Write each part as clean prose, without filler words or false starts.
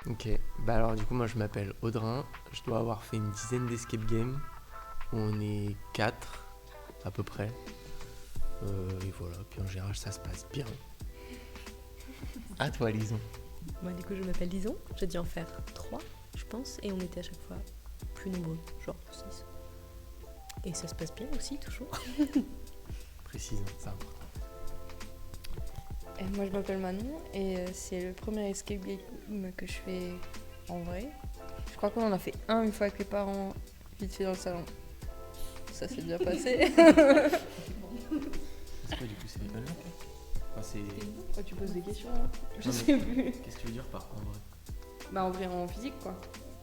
Ok, bah alors du coup moi je m'appelle Audrin, je dois avoir fait une dizaine d'escape games, où on est 4 à peu près, et voilà, puis en général ça se passe bien. À toi Lison. Moi, du coup, je m'appelle Lison. J'ai dû en faire 3, je pense, et on était à chaque fois plus nombreux, genre 6. Et ça se passe bien aussi, toujours. Précise, c'est important. Et moi je m'appelle Manon et c'est le premier escape game que je fais en vrai. Je crois qu'on en a fait un une fois avec les parents, vite fait dans le salon. Ça s'est bien passé. C'est quoi du coup, c'est les bonnes notes enfin, c'est... Oh, tu poses des questions hein. Je Non, mais sais plus. Qu'est-ce que tu veux dire par en vrai? Bah en vrai en physique quoi.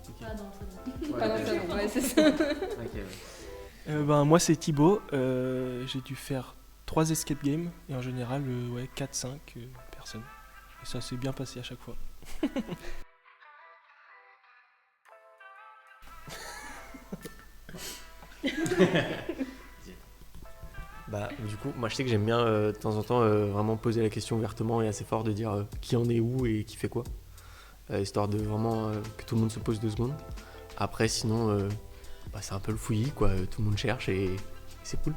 Ok. Pas dans le salon. Ouais, Pas dans le ok. salon, ouais c'est ça. Ok, ouais. Moi c'est Thibaut, j'ai dû faire 3 escape games et en général 4-5 personnes. Et ça s'est bien passé à chaque fois. Bah du coup, moi je sais que j'aime bien de temps en temps vraiment poser la question ouvertement et assez fort de dire qui en est où et qui fait quoi. Histoire de vraiment que tout le monde se pose 2 secondes. Après sinon, bah, c'est un peu le fouillis quoi, tout le monde cherche et c'est cool.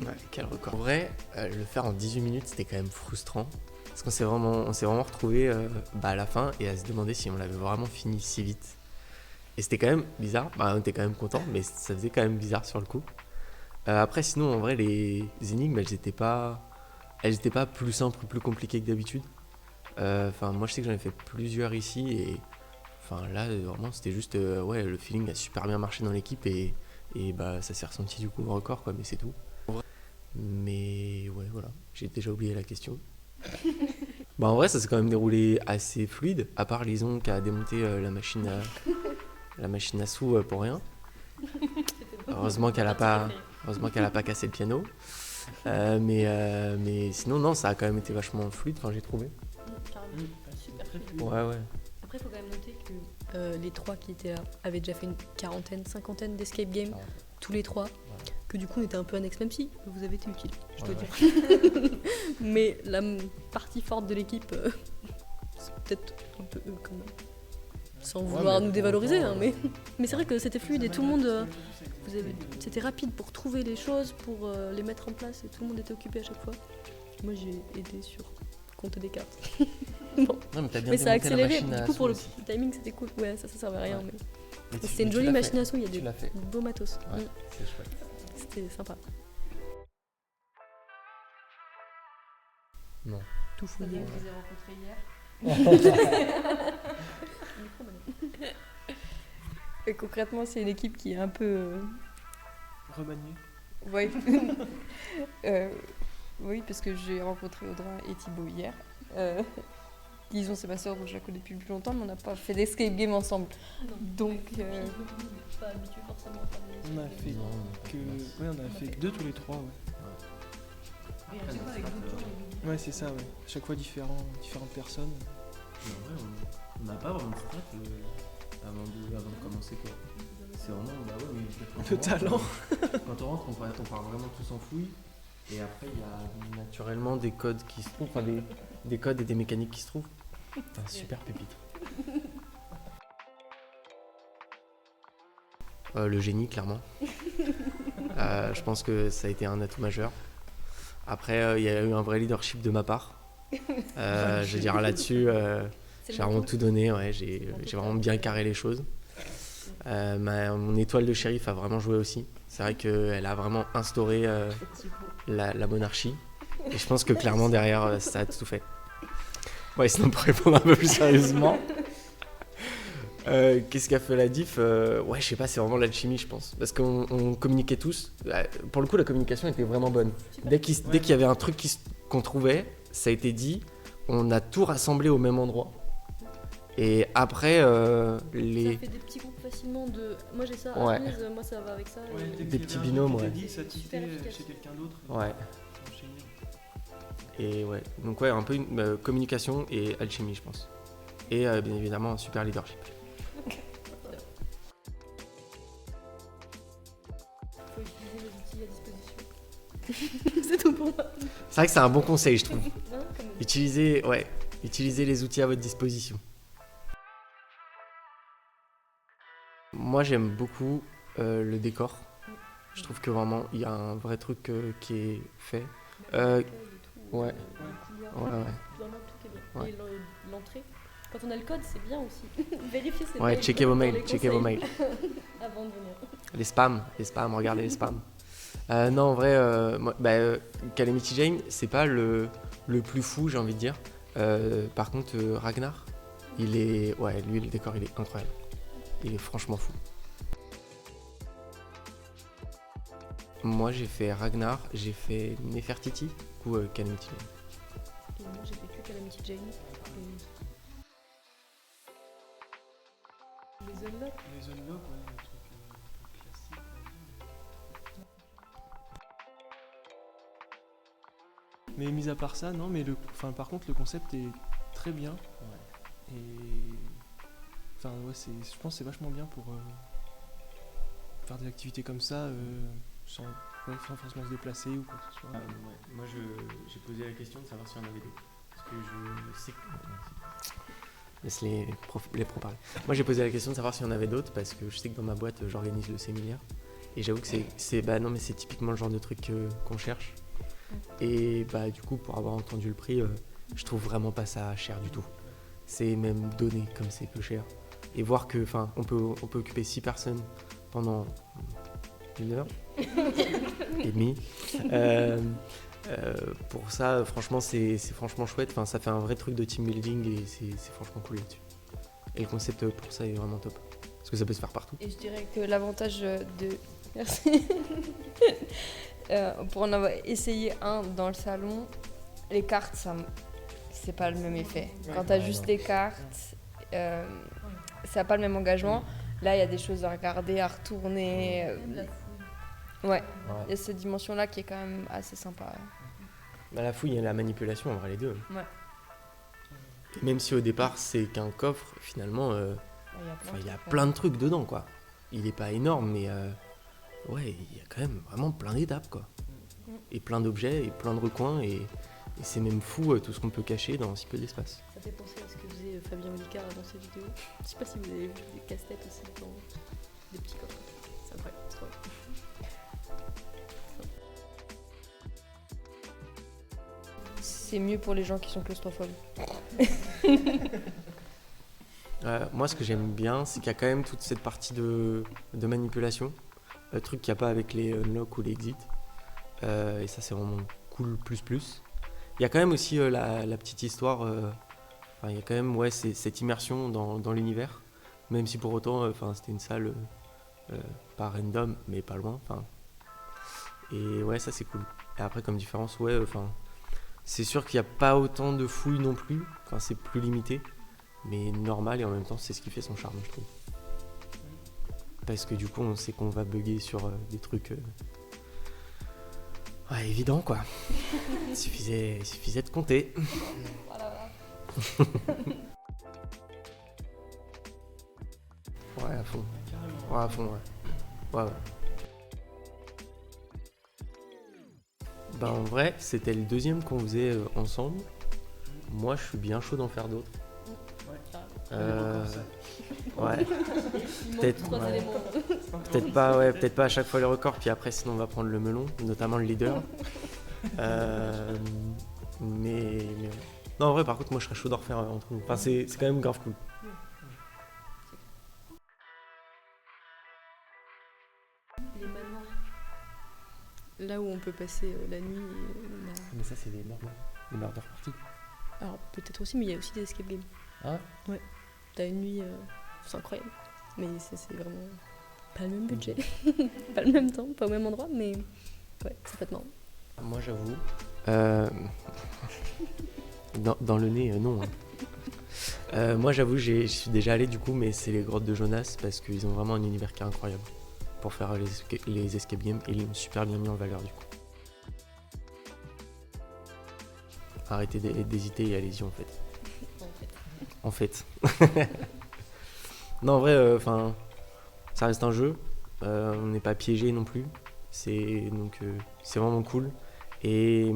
Ouais, quel record. En vrai, le faire en 18 minutes c'était quand même frustrant. Parce qu'on s'est vraiment retrouvés à la fin et à se demander si on l'avait vraiment fini si vite. Et c'était quand même bizarre, bah, on était quand même content, mais ça faisait quand même bizarre sur le coup. Après sinon en vrai les énigmes elles étaient pas plus simples ou plus compliquées que d'habitude. Enfin moi je sais que j'en ai fait plusieurs ici et enfin là vraiment c'était juste ouais le feeling a super bien marché dans l'équipe et bah ça s'est ressenti du coup au record quoi mais c'est tout. Mais ouais voilà, j'ai déjà oublié la question. Bah en vrai ça s'est quand même déroulé assez fluide, à part Lison qui a démonté la machine à sous pour rien. Heureusement qu'elle a pas cassé le piano. Mais sinon non ça a quand même été vachement fluide, enfin j'ai trouvé. Super fluide. Ouais ouais. Après, il faut quand même noter que les 3 qui étaient là avaient déjà fait une quarantaine, cinquantaine d'escape games, Ah ouais. tous les 3. Ouais. Que du coup, on était un peu annexes, même si vous avez été utile, je dois Ouais, dire. Mais la partie forte de l'équipe, c'est peut-être un peu eux quand même. Sans vouloir nous dévaloriser, hein, mais c'est vrai que c'était fluide et tout le monde. C'était rapide pour trouver les choses, pour les mettre en place et tout le monde était occupé à chaque fois. Moi, j'ai aidé sur compter des cartes. Bon. Non mais t'as bien Mais ça a démonté la accéléré, machine du à coup pour le sous aussi. timing c'était cool. Ouais, ça servait à rien, Ouais. mais Mais c'était une jolie l'as machine fait. à sous, il y a Tu l'as fait. des beaux matos. Ouais, Mm. c'est chouette. C'était sympa. Non. Tout Ça fouillé. vous avez rencontré hier. Et concrètement c'est une équipe qui est un peu... Remanié. Ouais. Oui parce que j'ai rencontré Audrin et Thibaut hier. Disons c'est ma soeur donc je la connais depuis plus longtemps mais on n'a pas fait d'escape game ensemble. Donc Pas habitué forcément à faire des On a fait Non, on a fait que 2 tous les 3. Ouais, Et à chaque fois avec d'autres gens. ouais c'est ça, ouais. À chaque fois différentes personnes. Mais en vrai, on n'a pas vraiment de strat avant de commencer quoi. C'est vraiment, bah ouais, mais quand Le on talent. Quand on rentre, on part vraiment tous en fouille. Et après, il y a naturellement des codes qui se trouvent, enfin des codes et des mécaniques qui se trouvent. Un super pépite. Le génie, clairement. Je pense que ça a été un atout majeur. Après, il y a eu un vrai leadership de ma part. Je veux dire, là-dessus, j'ai vraiment tout donné. Ouais, j'ai vraiment bien carré les choses. Mon étoile de shérif a vraiment joué aussi. C'est vrai qu'elle a vraiment instauré la monarchie. Et je pense que clairement, derrière, ça a tout fait. Ouais, sinon, pour répondre un peu plus sérieusement. Qu'est-ce qu'a fait la diff Ouais, je sais pas, c'est vraiment l'alchimie, je pense. Parce qu'on communiquait tous. Pour le coup, la communication était vraiment bonne. Dès qu'il y avait un truc qu'on trouvait, ça a été dit. On a tout rassemblé au même endroit. Et après, Ça fait des petits groupes facilement de. Moi j'ai ça, Ouais. Agnès, moi ça va avec ça. Ouais, et- dès Des qu'il y petits avait un binômes, truc qui ouais. était dit, ça Super tiquait efficace. chez quelqu'un d'autre. Ouais. Ça enchaînait. Et ouais. Donc ouais, un peu une communication et alchimie, je pense. Et bien évidemment, un super leadership. Faut utiliser les outils à disposition. C'est tout pour moi. C'est vrai que c'est un bon conseil, je trouve. Non, comme- Utilisez les outils à votre disposition. Moi, j'aime beaucoup le décor. Je trouve que vraiment, il y a un vrai truc qui est fait. Ouais. Ouais, ouais. Vraiment tout qui est bien. Ouais. Et l'entrée, quand on a le code, c'est bien aussi. Vérifiez ses Ouais, mails checkez vos dans mails, les checkez vos conseils mails. avant de venir. Les spams, regardez les spams. Non, en vrai, Calamity Jane, c'est pas le plus fou, j'ai envie de dire. Par contre, Ragnar, lui, le décor, il est incroyable. Il est franchement fou. Moi, j'ai fait Ragnar, j'ai fait Nefertiti ou Calamity Jane. Et moi, j'ai fait que Calamity Jane. Et... Les unlocks. Les unlock, ouais, un truc classique. Mais mis à part ça, non, mais par contre, le concept est très bien. Et. Enfin, ouais, je pense que c'est vachement bien pour faire des activités comme ça sans forcément se déplacer ou quoi que ce soit. Moi, j'ai posé la question de savoir s'il y en avait d'autres. Parce que je sais que. Laisse les pros parler. Moi, j'ai posé la question de savoir s'il y en avait d'autres parce que je sais que dans ma boîte, j'organise le séminaire. Et j'avoue que c'est typiquement le genre de truc qu'on cherche. Et bah, du coup, pour avoir entendu le prix, je trouve vraiment pas ça cher du tout. C'est même donné comme c'est peu cher. Et voir que, on peut occuper 6 personnes pendant 1 heure et demie. Pour ça, franchement, c'est franchement chouette. Enfin, ça fait un vrai truc de team building et c'est franchement cool là-dessus. Et le concept pour ça est vraiment top. Parce que ça peut se faire partout. Et je dirais que l'avantage de... Merci. Pour en avoir essayé un dans le salon, les cartes, c'est pas le même effet. Quand t'as juste des cartes, ça n'a pas le même engagement. Là, il y a des choses à regarder, à retourner. Ouais, il y a cette dimension-là qui est quand même assez sympa. Bah, la fouille et la manipulation, en vrai, les deux. Ouais. Et même si au départ, c'est qu'un coffre, finalement, il y a plein de trucs dedans, quoi. Il est pas énorme, mais il y a quand même vraiment plein d'étapes, quoi. Et plein d'objets, et plein de recoins, et c'est même fou tout ce qu'on peut cacher dans si peu d'espace. Ça fait penser à ce que faisait Fabien Olicard dans ses vidéos. Je sais pas si vous avez vu des casse-têtes aussi dans des petits coffres. C'est incroyable, c'est trop bien. C'est mieux pour les gens qui sont claustrophobes. Moi, ce que j'aime bien, c'est qu'il y a quand même toute cette partie de manipulation. Truc qu'il n'y a pas avec les unlock ou les exits. Et ça, c'est vraiment cool, plus. Il y a quand même aussi la petite histoire. Il y a quand même cette immersion dans l'univers. Même si pour autant, c'était une salle pas random, mais pas loin. Et ouais, ça, c'est cool. Et après, comme différence, c'est sûr qu'il n'y a pas autant de fouilles non plus. C'est plus limité. Mais normal, et en même temps, c'est ce qui fait son charme, je trouve. Parce que du coup, on sait qu'on va bugger sur des trucs évidents, quoi. Il suffisait de compter. Ouais, à fond. Ouais, à fond, ouais. Ouais. Bah, en vrai, c'était le deuxième qu'on faisait ensemble. Moi, je suis bien chaud d'en faire d'autres. Ouais. Peut-être pas à chaque fois le record, puis après sinon on va prendre le melon, notamment le leader. Mais ouais. Non, en vrai, par contre, moi je serais chaud d'en refaire entre nous. C'est quand même grave cool. Les manoirs. Là où on peut passer la nuit. Mais ça, c'est des murder parties. Alors peut-être aussi, mais il y a aussi des escape games. Ah ouais. T'as une nuit, c'est incroyable. Mais ça, c'est vraiment pas le même budget, pas le même temps, pas au même endroit, mais ouais, ça peut être marrant. Moi, j'avoue. Dans le nez, non. Moi, j'avoue, j'y suis déjà allé du coup, mais c'est les grottes de Jonas parce qu'ils ont vraiment un univers qui est incroyable pour faire les escape games et ils l'ont super bien mis en valeur du coup. Arrêtez d'hésiter et allez-y en fait. En fait. Non, en vrai, ça reste un jeu. On n'est pas piégé non plus. C'est vraiment cool. Et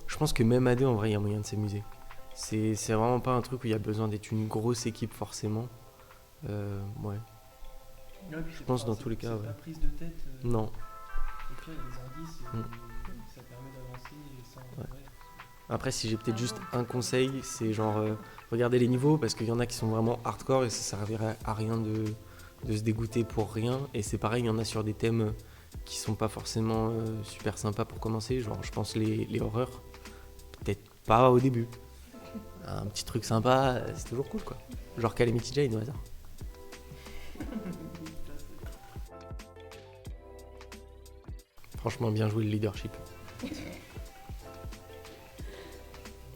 je pense que même à deux, en vrai, il y a moyen de s'amuser. C'est vraiment pas un truc où il y a besoin d'être une grosse équipe forcément. Ouais. Je pense dans tous les cas, C'est ouais. pas prise de tête. Non. Au pire, il y a des indices et Mm. ça permet d'avancer sans. Ouais. Ouais. Après, si j'ai peut-être juste un conseil, c'est genre regarder les niveaux parce qu'il y en a qui sont vraiment hardcore et ça servirait à rien de se dégoûter pour rien. Et c'est pareil, il y en a sur des thèmes qui sont pas forcément super sympas pour commencer. Genre, je pense les horreurs, peut-être pas au début. Un petit truc sympa, c'est toujours cool quoi. Genre Calamity Jane au hasard. Franchement, bien joué le leadership.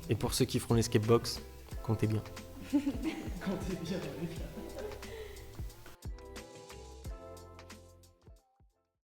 Et pour ceux qui feront l'escape box, comptez bien. Quand t'es bien,